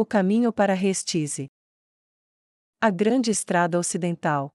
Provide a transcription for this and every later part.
O caminho para Restize. A grande estrada ocidental.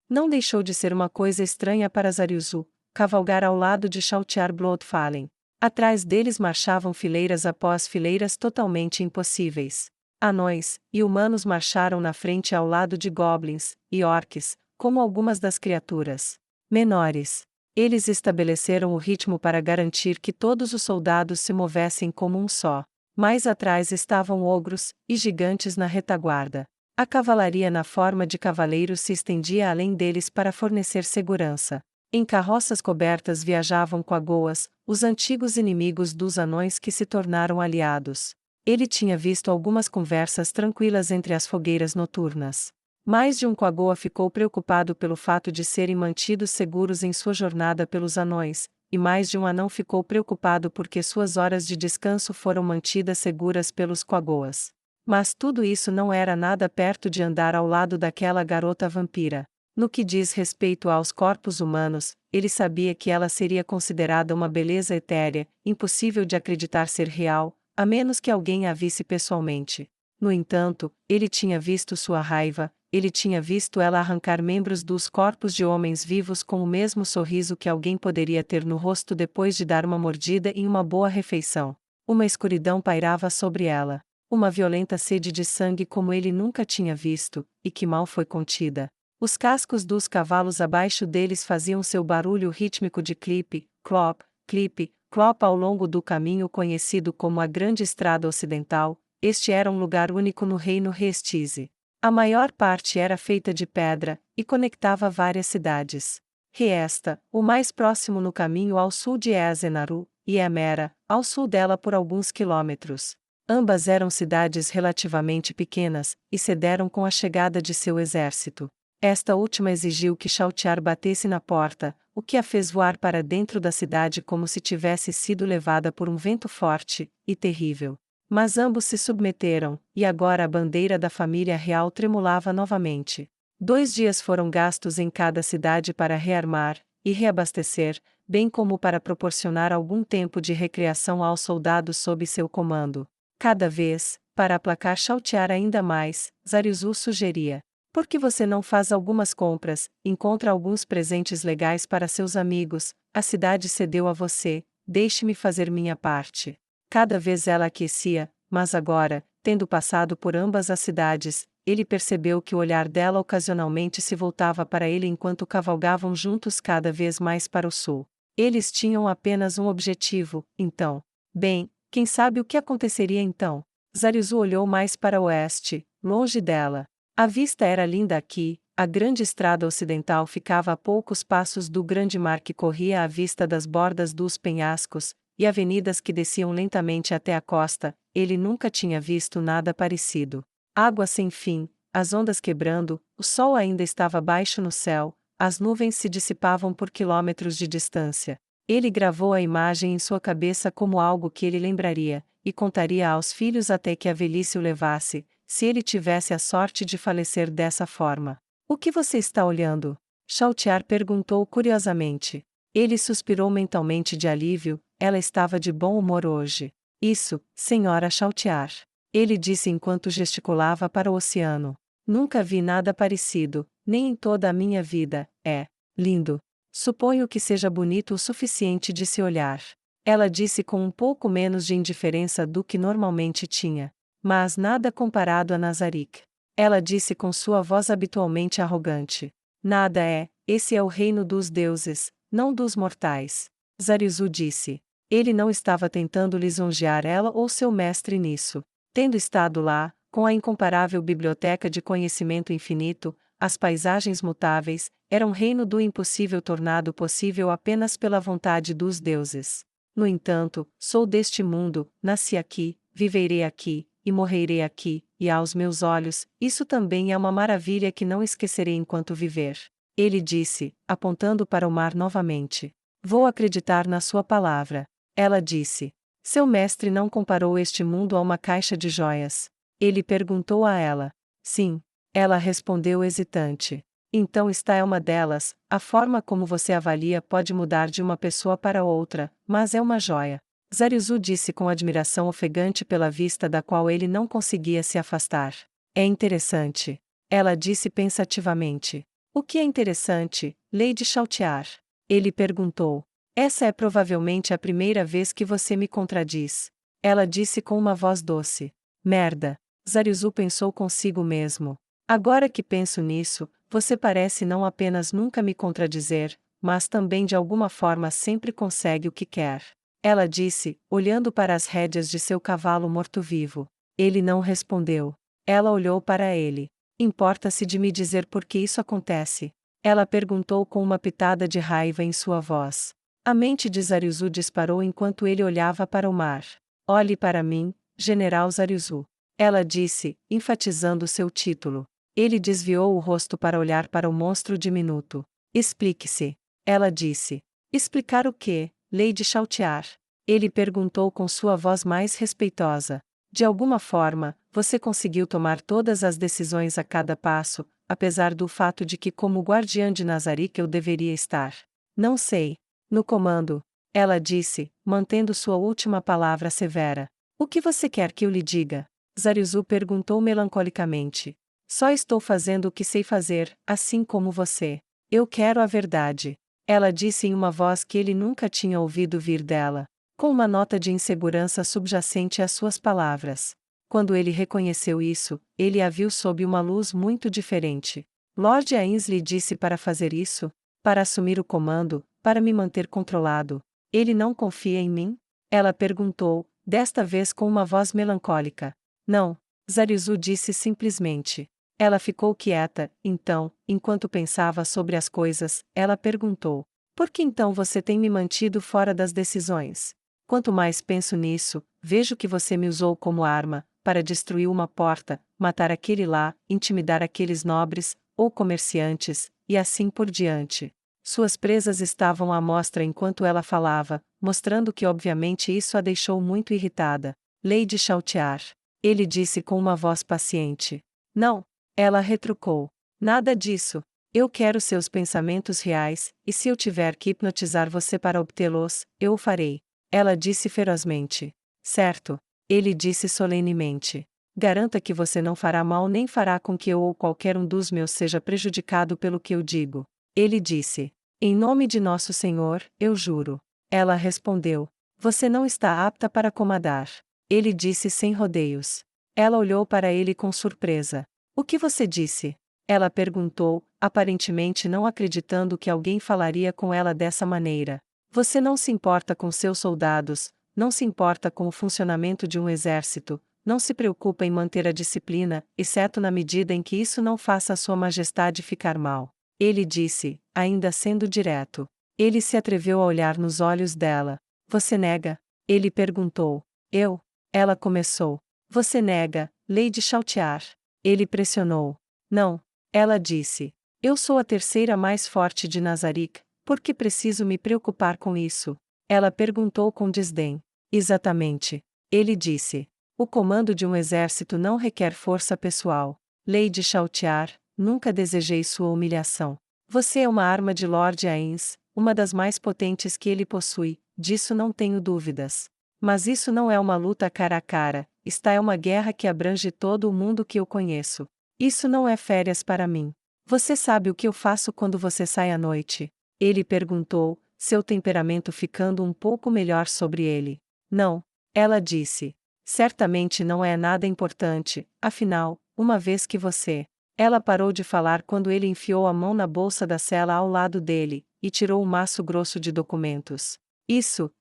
Não deixou de ser uma coisa estranha para Zariuzu, cavalgar ao lado de Chautiar Bloodfallen. Atrás deles marchavam fileiras após fileiras totalmente impossíveis. Anões e humanos marcharam na frente ao lado de goblins e orques, como algumas das criaturas menores. Eles estabeleceram o ritmo para garantir que todos os soldados se movessem como um só. Mais atrás estavam ogros e gigantes na retaguarda. A cavalaria na forma de cavaleiros se estendia além deles para fornecer segurança. Em carroças cobertas viajavam quagoas, os antigos inimigos dos anões que se tornaram aliados. Ele tinha visto algumas conversas tranquilas entre as fogueiras noturnas. Mais de um quagoa ficou preocupado pelo fato de serem mantidos seguros em sua jornada pelos anões, e mais de um anão ficou preocupado porque suas horas de descanso foram mantidas seguras pelos quagoas. Mas tudo isso não era nada perto de andar ao lado daquela garota vampira. No que diz respeito aos corpos humanos, ele sabia que ela seria considerada uma beleza etérea, impossível de acreditar ser real, a menos que alguém a visse pessoalmente. No entanto, ele tinha visto sua raiva, ele tinha visto ela arrancar membros dos corpos de homens vivos com o mesmo sorriso que alguém poderia ter no rosto depois de dar uma mordida em uma boa refeição. Uma escuridão pairava sobre ela. Uma violenta sede de sangue como ele nunca tinha visto, e que mal foi contida. Os cascos dos cavalos abaixo deles faziam seu barulho rítmico de clipe, clop, clipe, clop ao longo do caminho conhecido como a Grande Estrada Ocidental. Este era um lugar único no reino Restize. A maior parte era feita de pedra, e conectava várias cidades. Riesta, o mais próximo no caminho ao sul de Ezenaru, e Emera, ao sul dela por alguns quilômetros. Ambas eram cidades relativamente pequenas, e cederam com a chegada de seu exército. Esta última exigiu que Chautiar batesse na porta, o que a fez voar para dentro da cidade como se tivesse sido levada por um vento forte e terrível. Mas ambos se submeteram, e agora a bandeira da família real tremulava novamente. 2 dias foram gastos em cada cidade para rearmar e reabastecer, bem como para proporcionar algum tempo de recreação aos soldados sob seu comando. Cada vez, para aplacar Chautiar ainda mais, Zariuzu sugeria: por que você não faz algumas compras, encontra alguns presentes legais para seus amigos, a cidade cedeu a você, deixe-me fazer minha parte. Cada vez ela aquecia, mas agora, tendo passado por ambas as cidades, ele percebeu que o olhar dela ocasionalmente se voltava para ele enquanto cavalgavam juntos cada vez mais para o sul. Eles tinham apenas um objetivo, então. Bem, quem sabe o que aconteceria então? Zariuzu olhou mais para o oeste, longe dela. A vista era linda aqui, a grande estrada ocidental ficava a poucos passos do grande mar que corria à vista das bordas dos penhascos, e avenidas que desciam lentamente até a costa. Ele nunca tinha visto nada parecido. Água sem fim, as ondas quebrando, o sol ainda estava baixo no céu, as nuvens se dissipavam por quilômetros de distância. Ele gravou a imagem em sua cabeça como algo que ele lembraria, e contaria aos filhos até que a velhice o levasse, se ele tivesse a sorte de falecer dessa forma. O que você está olhando? Chautiar perguntou curiosamente. Ele suspirou mentalmente de alívio, ela estava de bom humor hoje. Isso, senhora Chautiar. Ele disse enquanto gesticulava para o oceano. Nunca vi nada parecido, nem em toda a minha vida, é lindo. Suponho que seja bonito o suficiente de se olhar. Ela disse com um pouco menos de indiferença do que normalmente tinha. Mas nada comparado a Nazarick. Ela disse com sua voz habitualmente arrogante. Nada é, esse é o reino dos deuses, não dos mortais. Zariuzu disse. Ele não estava tentando lisonjear ela ou seu mestre nisso. Tendo estado lá, com a incomparável biblioteca de conhecimento infinito, as paisagens mutáveis, era um reino do impossível tornado possível apenas pela vontade dos deuses. No entanto, sou deste mundo, nasci aqui, viverei aqui, e morrerei aqui, e aos meus olhos, isso também é uma maravilha que não esquecerei enquanto viver. Ele disse, apontando para o mar novamente. Vou acreditar na sua palavra. Ela disse. Seu mestre não comparou este mundo a uma caixa de joias. Ele perguntou a ela. Sim. Ela respondeu hesitante. Então esta é uma delas, a forma como você avalia pode mudar de uma pessoa para outra, mas é uma joia. Zariuzu disse com admiração ofegante pela vista da qual ele não conseguia se afastar. É interessante. Ela disse pensativamente. O que é interessante, Lady Chautiar? Ele perguntou. Essa é provavelmente a primeira vez que você me contradiz. Ela disse com uma voz doce. Merda. Zariuzu pensou consigo mesmo. Agora que penso nisso, você parece não apenas nunca me contradizer, mas também de alguma forma sempre consegue o que quer. Ela disse, olhando para as rédeas de seu cavalo morto-vivo. Ele não respondeu. Ela olhou para ele. Importa-se de me dizer por que isso acontece? Ela perguntou com uma pitada de raiva em sua voz. A mente de Zariuzu disparou enquanto ele olhava para o mar. Olhe para mim, General Zariuzu. Ela disse, enfatizando seu título. Ele desviou o rosto para olhar para o monstro diminuto. Explique-se. Ela disse. Explicar o quê, Lady Chautiar? Ele perguntou com sua voz mais respeitosa. De alguma forma, você conseguiu tomar todas as decisões a cada passo, apesar do fato de que como guardiã de Nazarick eu deveria estar. Não sei. No comando. Ela disse, mantendo sua última palavra severa. O que você quer que eu lhe diga? Zariuzu perguntou melancolicamente. Só estou fazendo o que sei fazer, assim como você. Eu quero a verdade. Ela disse em uma voz que ele nunca tinha ouvido vir dela, com uma nota de insegurança subjacente às suas palavras. Quando ele reconheceu isso, ele a viu sob uma luz muito diferente. Lord Ainsley disse para fazer isso? Para assumir o comando, para me manter controlado. Ele não confia em mim? Ela perguntou, desta vez com uma voz melancólica. Não, Zariuzu disse simplesmente. Ela ficou quieta, então, enquanto pensava sobre as coisas, ela perguntou. Por que então você tem me mantido fora das decisões? Quanto mais penso nisso, vejo que você me usou como arma, para destruir uma porta, matar aquele lá, intimidar aqueles nobres, ou comerciantes, e assim por diante. Suas presas estavam à mostra enquanto ela falava, mostrando que obviamente isso a deixou muito irritada. Lady Chautiar. Ele disse com uma voz paciente. Não. Ela retrucou. Nada disso. Eu quero seus pensamentos reais, e se eu tiver que hipnotizar você para obtê-los, eu o farei. Ela disse ferozmente. Certo. Ele disse solenemente. Garanta que você não fará mal nem fará com que eu ou qualquer um dos meus seja prejudicado pelo que eu digo. Ele disse. Em nome de nosso Senhor, eu juro. Ela respondeu. Você não está apta para comandar. Ele disse sem rodeios. Ela olhou para ele com surpresa. O que você disse? Ela perguntou, aparentemente não acreditando que alguém falaria com ela dessa maneira. Você não se importa com seus soldados, não se importa com o funcionamento de um exército, não se preocupa em manter a disciplina, exceto na medida em que isso não faça a Sua Majestade ficar mal. Ele disse, ainda sendo direto. Ele se atreveu a olhar nos olhos dela. Você nega? Ele perguntou. Eu? Ela começou. Você nega, Lady Chautiar. Ele pressionou. Não. Ela disse. Eu sou a terceira mais forte de Nazarick, por que preciso me preocupar com isso? Ela perguntou com desdém. Exatamente. Ele disse. O comando de um exército não requer força pessoal. Lady Chautiar, nunca desejei sua humilhação. Você é uma arma de Lord Ains, uma das mais potentes que ele possui, disso não tenho dúvidas. Mas isso não é uma luta cara a cara, esta é uma guerra que abrange todo o mundo que eu conheço. Isso não é férias para mim. Você sabe o que eu faço quando você sai à noite? Ele perguntou, seu temperamento ficando um pouco melhor sobre ele. Não. Ela disse. Certamente não é nada importante, afinal, uma vez que você... Ela parou de falar quando ele enfiou a mão na bolsa da cela ao lado dele, e tirou um maço grosso de documentos. Isso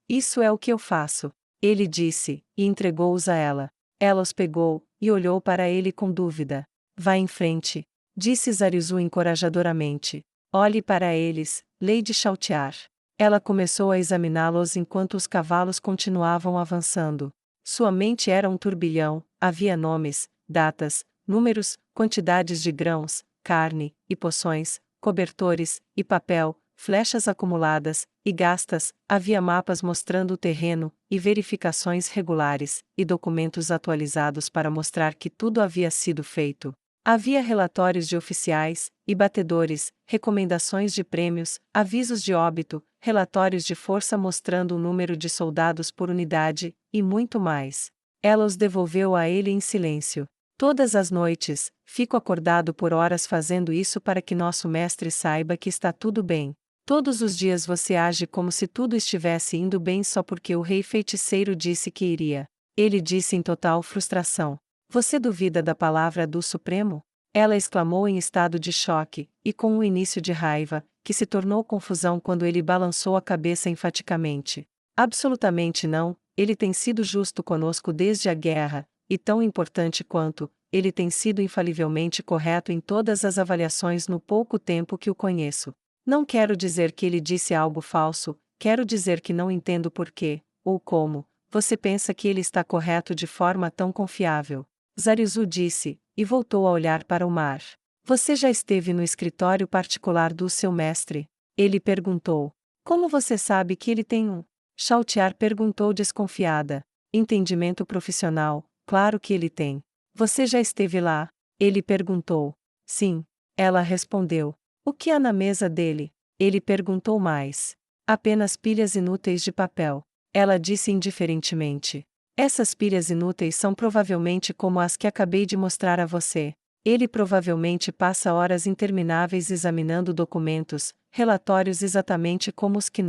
é o que eu faço. Ele disse, e entregou-os a ela. Ela os pegou, e olhou para ele com dúvida. Vá em frente, disse Zariuzu encorajadoramente. Olhe para eles, Lady Chautiar. Ela começou a examiná-los enquanto os cavalos continuavam avançando. Sua mente era um turbilhão, havia nomes, datas, números, quantidades de grãos, carne, e poções, cobertores, e papel, flechas acumuladas, e gastas, havia mapas mostrando o terreno, e verificações regulares, e documentos atualizados para mostrar que tudo havia sido feito. Havia relatórios de oficiais e batedores, recomendações de prêmios, avisos de óbito, relatórios de força mostrando o número de soldados por unidade, e muito mais. Ela os devolveu a ele em silêncio. Todas as noites, fico acordado por horas fazendo isso para que nosso mestre saiba que está tudo bem. Todos os dias você age como se tudo estivesse indo bem só porque o rei feiticeiro disse que iria. Ele disse em total frustração. Você duvida da palavra do Supremo? Ela exclamou em estado de choque, e com um início de raiva, que se tornou confusão quando ele balançou a cabeça enfaticamente. Absolutamente não, ele tem sido justo conosco desde a guerra, e tão importante quanto, ele tem sido infalivelmente correto em todas as avaliações no pouco tempo que o conheço. Não quero dizer que ele disse algo falso, quero dizer que não entendo por quê, ou como, você pensa que ele está correto de forma tão confiável. Zarizu disse, e voltou a olhar para o mar. Você já esteve no escritório particular do seu mestre? Ele perguntou. Como você sabe que ele tem um? Chautiar perguntou desconfiada. Entendimento profissional, claro que ele tem. Você já esteve lá? Ele perguntou. Sim. Ela respondeu. O que há na mesa dele? Ele perguntou mais. Apenas pilhas inúteis de papel. Ela disse indiferentemente. Essas pilhas inúteis são provavelmente como as que acabei de mostrar a você. Ele provavelmente passa horas intermináveis examinando documentos, relatórios exatamente como os que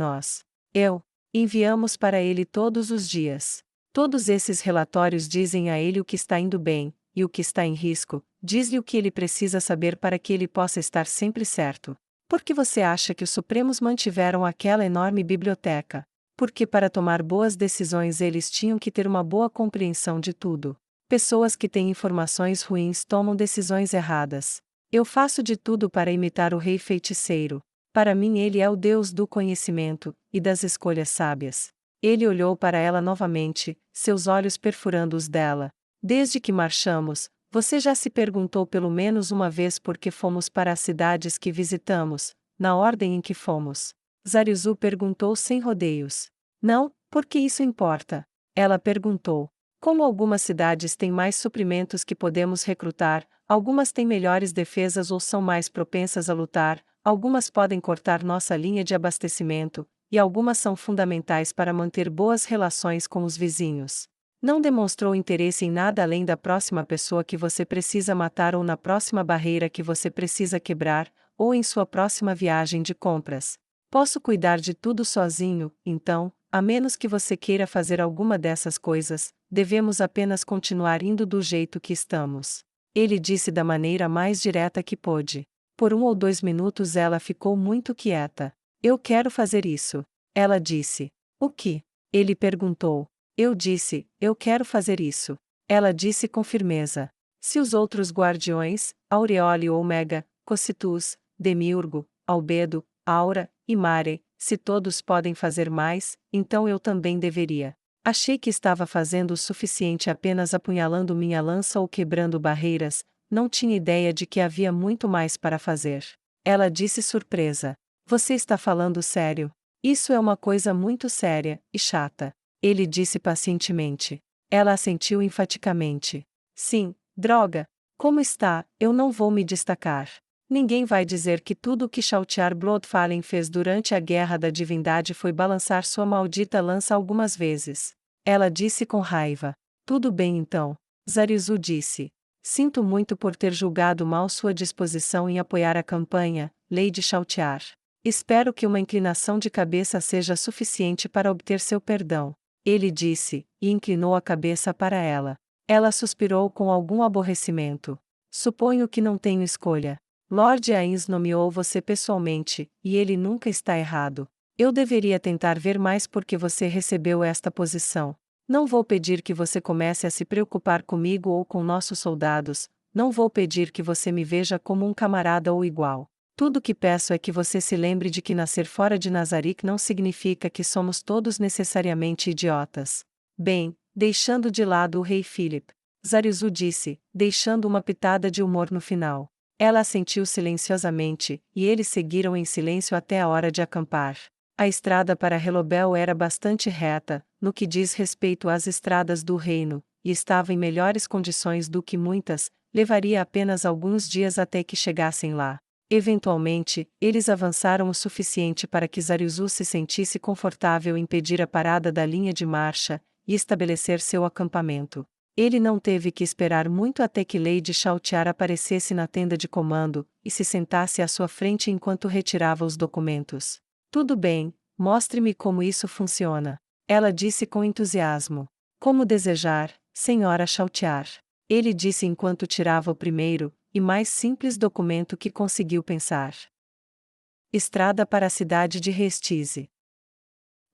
enviamos para ele todos os dias. Todos esses relatórios dizem a ele o que está indo bem, e o que está em risco, diz-lhe o que ele precisa saber para que ele possa estar sempre certo. Por que você acha que os Supremos mantiveram aquela enorme biblioteca? Porque para tomar boas decisões eles tinham que ter uma boa compreensão de tudo. Pessoas que têm informações ruins tomam decisões erradas. Eu faço de tudo para imitar o rei feiticeiro. Para mim ele é o Deus do conhecimento, e das escolhas sábias. Ele olhou para ela novamente, seus olhos perfurando os dela. Desde que marchamos, você já se perguntou pelo menos uma vez por que fomos para as cidades que visitamos, na ordem em que fomos? Zarizu perguntou sem rodeios. Não, porque isso importa. Ela perguntou. Como algumas cidades têm mais suprimentos que podemos recrutar, algumas têm melhores defesas ou são mais propensas a lutar, algumas podem cortar nossa linha de abastecimento, e algumas são fundamentais para manter boas relações com os vizinhos. Não demonstrou interesse em nada além da próxima pessoa que você precisa matar ou na próxima barreira que você precisa quebrar, ou em sua próxima viagem de compras. Posso cuidar de tudo sozinho, então, a menos que você queira fazer alguma dessas coisas, devemos apenas continuar indo do jeito que estamos. Ele disse da maneira mais direta que pôde. Por 1 ou 2 minutos ela ficou muito quieta. Eu quero fazer isso. Ela disse. O que? Ele perguntou. Eu disse, eu quero fazer isso. Ela disse com firmeza. Se os outros guardiões, Aureole ou Omega, Cocytus, Demiurgo, Albedo, Aura, e Mare, se todos podem fazer mais, então eu também deveria. Achei que estava fazendo o suficiente apenas apunhalando minha lança ou quebrando barreiras, não tinha ideia de que havia muito mais para fazer. Ela disse surpresa. Você está falando sério? Isso é uma coisa muito séria, e chata. Ele disse pacientemente. Ela assentiu enfaticamente. Sim, droga. Como está, eu não vou me destacar. Ninguém vai dizer que tudo o que Chautiar Bloodfallen fez durante a Guerra da Divindade foi balançar sua maldita lança algumas vezes. Ela disse com raiva. Tudo bem então. Zarizu disse. Sinto muito por ter julgado mal sua disposição em apoiar a campanha, Lady Chautiar. Espero que uma inclinação de cabeça seja suficiente para obter seu perdão. Ele disse, e inclinou a cabeça para ela. Ela suspirou com algum aborrecimento. Suponho que não tenho escolha. Lord Ains nomeou você pessoalmente, e ele nunca está errado. Eu deveria tentar ver mais porque você recebeu esta posição. Não vou pedir que você comece a se preocupar comigo ou com nossos soldados, não vou pedir que você me veja como um camarada ou igual. Tudo que peço é que você se lembre de que nascer fora de Nazarick não significa que somos todos necessariamente idiotas. Bem, deixando de lado o rei Philip, Zarizu disse, deixando uma pitada de humor no final. Ela assentiu silenciosamente, e eles seguiram em silêncio até a hora de acampar. A estrada para Helobel era bastante reta, no que diz respeito às estradas do reino, e estava em melhores condições do que muitas, levaria apenas alguns dias até que chegassem lá. Eventualmente, eles avançaram o suficiente para que Zariuzu se sentisse confortável em pedir a parada da linha de marcha e estabelecer seu acampamento. Ele não teve que esperar muito até que Lady Chautiar aparecesse na tenda de comando e se sentasse à sua frente enquanto retirava os documentos. Tudo bem, mostre-me como isso funciona. Ela disse com entusiasmo. Como desejar, Senhora Chautiar. Ele disse enquanto tirava o primeiro e mais simples documento que conseguiu pensar. Estrada para a cidade de Restize.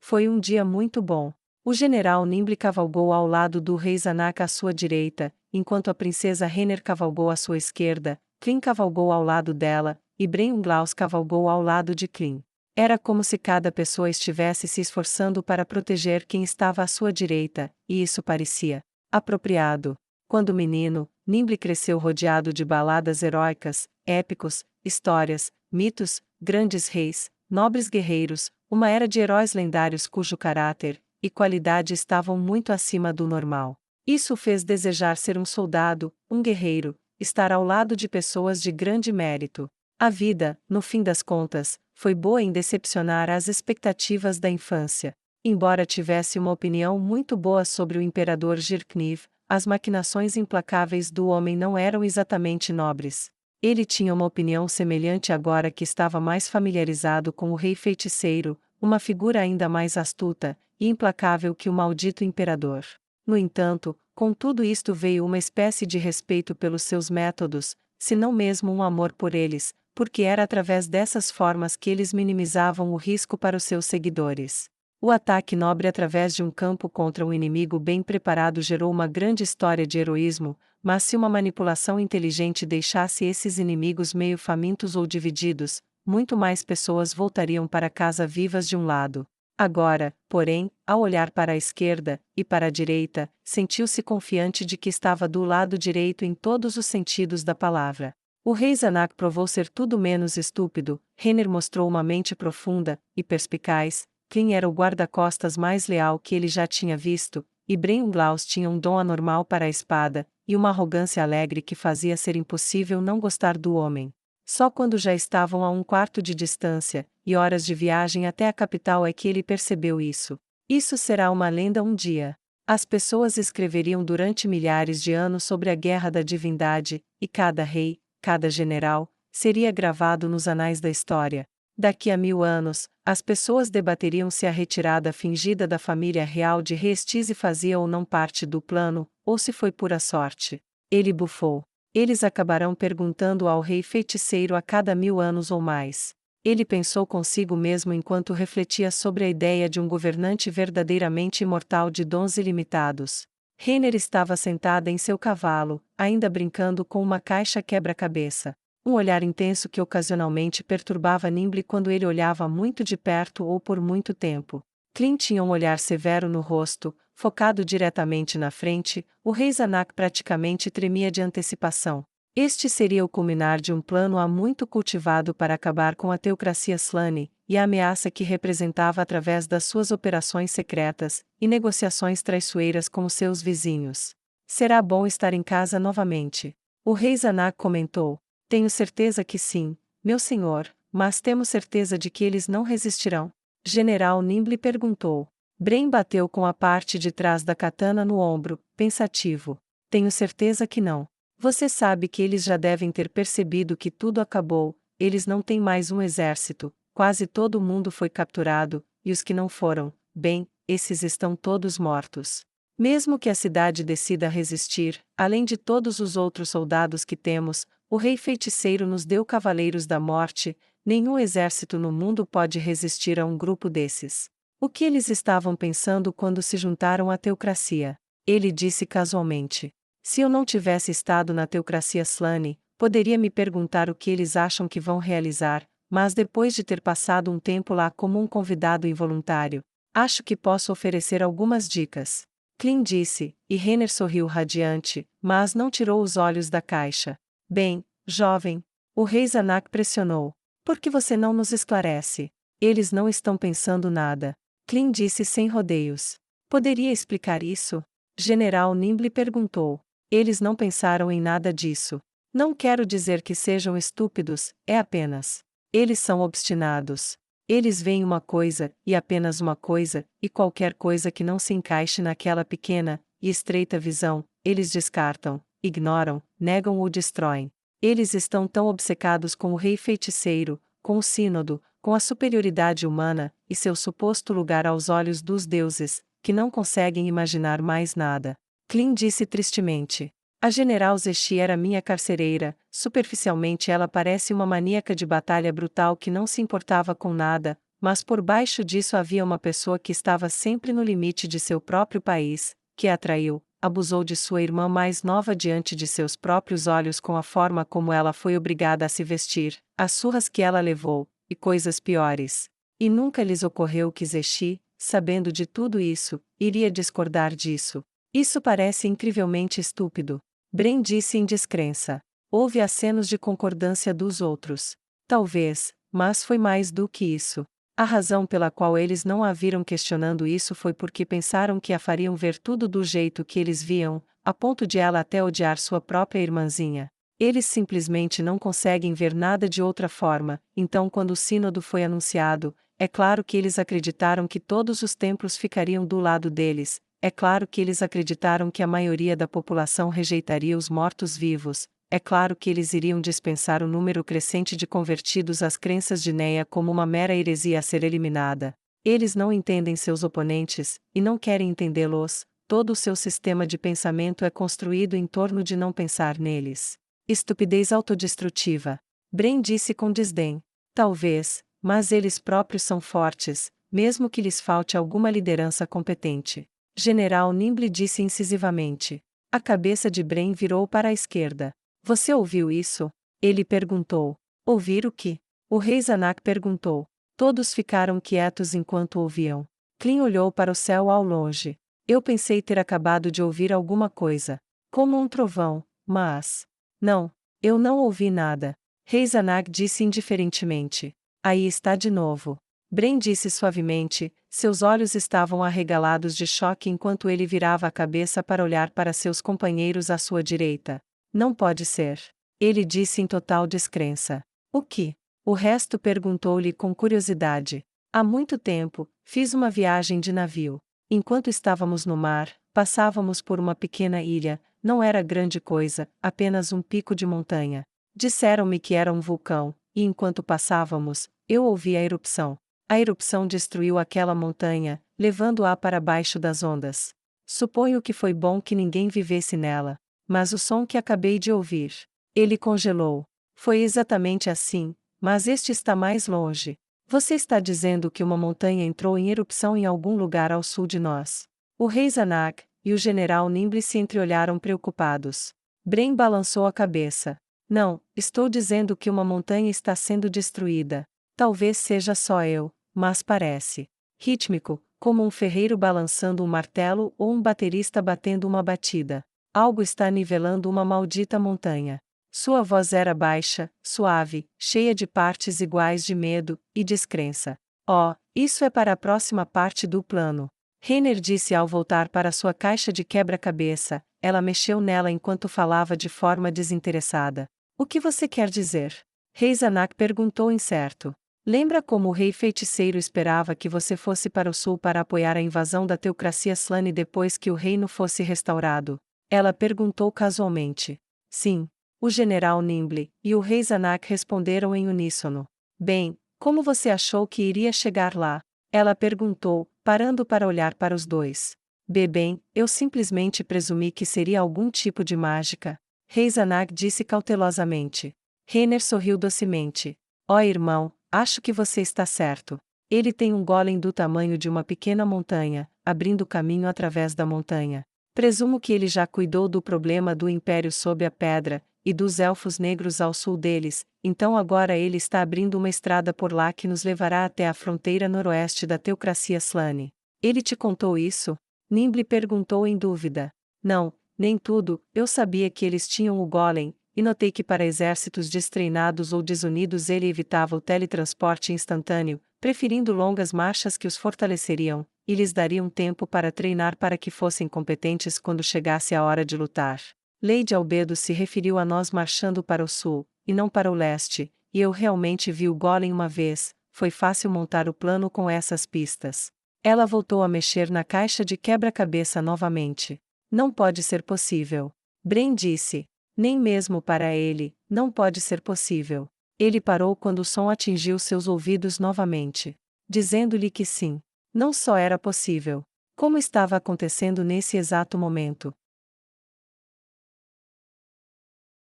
Foi um dia muito bom. O general Nimble cavalgou ao lado do rei Zanak à sua direita, enquanto a princesa Renner cavalgou à sua esquerda, Klin cavalgou ao lado dela, e Brenunglaus cavalgou ao lado de Klin. Era como se cada pessoa estivesse se esforçando para proteger quem estava à sua direita, e isso parecia apropriado. Quando menino, Nimble cresceu rodeado de baladas heróicas, épicos, histórias, mitos, grandes reis, nobres guerreiros, uma era de heróis lendários cujo caráter e qualidade estavam muito acima do normal. Isso o fez desejar ser um soldado, um guerreiro, estar ao lado de pessoas de grande mérito. A vida, no fim das contas, foi boa em decepcionar as expectativas da infância. Embora tivesse uma opinião muito boa sobre o imperador Jirkniv, as maquinações implacáveis do homem não eram exatamente nobres. Ele tinha uma opinião semelhante agora que estava mais familiarizado com o rei feiticeiro, uma figura ainda mais astuta e implacável que o maldito imperador. No entanto, com tudo isto veio uma espécie de respeito pelos seus métodos, se não mesmo um amor por eles, porque era através dessas formas que eles minimizavam o risco para os seus seguidores. O ataque nobre através de um campo contra um inimigo bem preparado gerou uma grande história de heroísmo, mas se uma manipulação inteligente deixasse esses inimigos meio famintos ou divididos, muito mais pessoas voltariam para casa vivas de um lado. Agora, porém, ao olhar para a esquerda e para a direita, sentiu-se confiante de que estava do lado direito em todos os sentidos da palavra. O rei Zanak provou ser tudo menos estúpido, Renner mostrou uma mente profunda e perspicaz, Klin era o guarda-costas mais leal que ele já tinha visto, e Brenunglaus tinha um dom anormal para a espada, e uma arrogância alegre que fazia ser impossível não gostar do homem. Só quando já estavam a um quarto de distância, e horas de viagem até a capital é que ele percebeu isso. Isso será uma lenda um dia. As pessoas escreveriam durante milhares de anos sobre a guerra da divindade, e cada rei, cada general, seria gravado nos anais da história. Daqui a 1000 anos, as pessoas debateriam se a retirada fingida da família real de Restize fazia ou não parte do plano, ou se foi pura sorte. Ele bufou. Eles acabarão perguntando ao rei feiticeiro a cada 1000 anos ou mais. Ele pensou consigo mesmo enquanto refletia sobre a ideia de um governante verdadeiramente imortal de dons ilimitados. Renner estava sentada em seu cavalo, ainda brincando com uma caixa quebra-cabeça. Um olhar intenso que ocasionalmente perturbava Nimble quando ele olhava muito de perto ou por muito tempo. Klin tinha um olhar severo no rosto, focado diretamente na frente, o rei Zanak praticamente tremia de antecipação. Este seria o culminar de um plano há muito cultivado para acabar com a teocracia Slane, e a ameaça que representava através das suas operações secretas e negociações traiçoeiras com os seus vizinhos. Será bom estar em casa novamente. O rei Zanak comentou. Tenho certeza que sim, meu senhor, mas temos certeza de que eles não resistirão? General Nimble perguntou. Bren bateu com a parte de trás da katana no ombro, pensativo. Tenho certeza que não. Você sabe que eles já devem ter percebido que tudo acabou, eles não têm mais um exército, quase todo mundo foi capturado, e os que não foram, bem, esses estão todos mortos. Mesmo que a cidade decida resistir, além de todos os outros soldados que temos, o rei feiticeiro nos deu cavaleiros da morte, nenhum exército no mundo pode resistir a um grupo desses. O que eles estavam pensando quando se juntaram à teocracia? Ele disse casualmente. Se eu não tivesse estado na teocracia Slane, poderia me perguntar o que eles acham que vão realizar, mas depois de ter passado um tempo lá como um convidado involuntário, acho que posso oferecer algumas dicas. Klin disse, e Renner sorriu radiante, mas não tirou os olhos da caixa. Bem, jovem, o rei Zanak pressionou. Por que você não nos esclarece? Eles não estão pensando nada. Klin disse sem rodeios. Poderia explicar isso? General Nimble perguntou. Eles não pensaram em nada disso. Não quero dizer que sejam estúpidos, é apenas. Eles são obstinados. Eles veem uma coisa, e apenas uma coisa, e qualquer coisa que não se encaixe naquela pequena e estreita visão, eles descartam, ignoram, negam ou destroem. Eles estão tão obcecados com o rei feiticeiro, com o sínodo, com a superioridade humana, e seu suposto lugar aos olhos dos deuses, que não conseguem imaginar mais nada. Clint disse tristemente. A General Zexi era minha carcereira, superficialmente ela parece uma maníaca de batalha brutal que não se importava com nada, mas por baixo disso havia uma pessoa que estava sempre no limite de seu próprio país, que a atraiu, abusou de sua irmã mais nova diante de seus próprios olhos com a forma como ela foi obrigada a se vestir, as surras que ela levou, e coisas piores. E nunca lhes ocorreu que Zexi, sabendo de tudo isso, iria discordar disso. Isso parece incrivelmente estúpido. Bren disse em descrença. Houve acenos de concordância dos outros. Talvez, mas foi mais do que isso. A razão pela qual eles não a viram questionando isso foi porque pensaram que a fariam ver tudo do jeito que eles viam, a ponto de ela até odiar sua própria irmãzinha. Eles simplesmente não conseguem ver nada de outra forma, então quando o sínodo foi anunciado, é claro que eles acreditaram que todos os templos ficariam do lado deles. É claro que eles acreditaram que a maioria da população rejeitaria os mortos-vivos, é claro que eles iriam dispensar o número crescente de convertidos às crenças de Neia como uma mera heresia a ser eliminada. Eles não entendem seus oponentes, e não querem entendê-los, todo o seu sistema de pensamento é construído em torno de não pensar neles. Estupidez autodestrutiva. Bren disse com desdém. Talvez, mas eles próprios são fortes, mesmo que lhes falte alguma liderança competente. General Nimble disse incisivamente. A cabeça de Bren virou para a esquerda. Você ouviu isso? Ele perguntou. Ouvir o quê? O rei Zanak perguntou. Todos ficaram quietos enquanto ouviam. Clint olhou para o céu ao longe. Eu pensei ter acabado de ouvir alguma coisa. Como um trovão, mas... Não, eu não ouvi nada. Rei Zanak disse indiferentemente. Aí está de novo. Bren disse suavemente, seus olhos estavam arregalados de choque enquanto ele virava a cabeça para olhar para seus companheiros à sua direita. Não pode ser. Ele disse em total descrença. O que? O resto perguntou-lhe com curiosidade. Há muito tempo, fiz uma viagem de navio. Enquanto estávamos no mar, passávamos por uma pequena ilha, não era grande coisa, apenas um pico de montanha. Disseram-me que era um vulcão, e enquanto passávamos, eu ouvi a erupção. A erupção destruiu aquela montanha, levando-a para baixo das ondas. Suponho que foi bom que ninguém vivesse nela. Mas o som que acabei de ouvir. Ele congelou. Foi exatamente assim, mas este está mais longe. Você está dizendo que uma montanha entrou em erupção em algum lugar ao sul de nós. O rei Zanak e o general Nimble se entreolharam preocupados. Bren balançou a cabeça. Não, estou dizendo que uma montanha está sendo destruída. Talvez seja só eu. Mas parece rítmico, como um ferreiro balançando um martelo ou um baterista batendo uma batida. Algo está nivelando uma maldita montanha. Sua voz era baixa, suave, cheia de partes iguais de medo e descrença. Oh, isso é para a próxima parte do plano. Reiner disse ao voltar para sua caixa de quebra-cabeça. Ela mexeu nela enquanto falava de forma desinteressada. O que você quer dizer? Rei Zanak perguntou incerto. Lembra como o rei feiticeiro esperava que você fosse para o sul para apoiar a invasão da teocracia Slane depois que o reino fosse restaurado? Ela perguntou casualmente. Sim. O general Nimble e o rei Zanak responderam em uníssono. Bem, como você achou que iria chegar lá? Ela perguntou, parando para olhar para os dois. Bem, eu simplesmente presumi que seria algum tipo de mágica. Rei Zanak disse cautelosamente. Reiner sorriu docemente. Irmão, acho que você está certo. Ele tem um golem do tamanho de uma pequena montanha, abrindo caminho através da montanha. Presumo que ele já cuidou do problema do Império sob a pedra, e dos Elfos Negros ao sul deles, então agora ele está abrindo uma estrada por lá que nos levará até a fronteira noroeste da teocracia Slane. Ele te contou isso? Nimble perguntou em dúvida. Não, nem tudo, eu sabia que eles tinham o golem, e notei que para exércitos destreinados ou desunidos ele evitava o teletransporte instantâneo, preferindo longas marchas que os fortaleceriam, e lhes dariam tempo para treinar para que fossem competentes quando chegasse a hora de lutar. Lady Albedo se referiu a nós marchando para o sul, e não para o leste, e eu realmente vi o Golem uma vez, foi fácil montar o plano com essas pistas. Ela voltou a mexer na caixa de quebra-cabeça novamente. Não pode ser possível. Bren disse. Nem mesmo para ele, não pode ser possível. Ele parou quando o som atingiu seus ouvidos novamente, dizendo-lhe que sim. Não só era possível, como estava acontecendo nesse exato momento.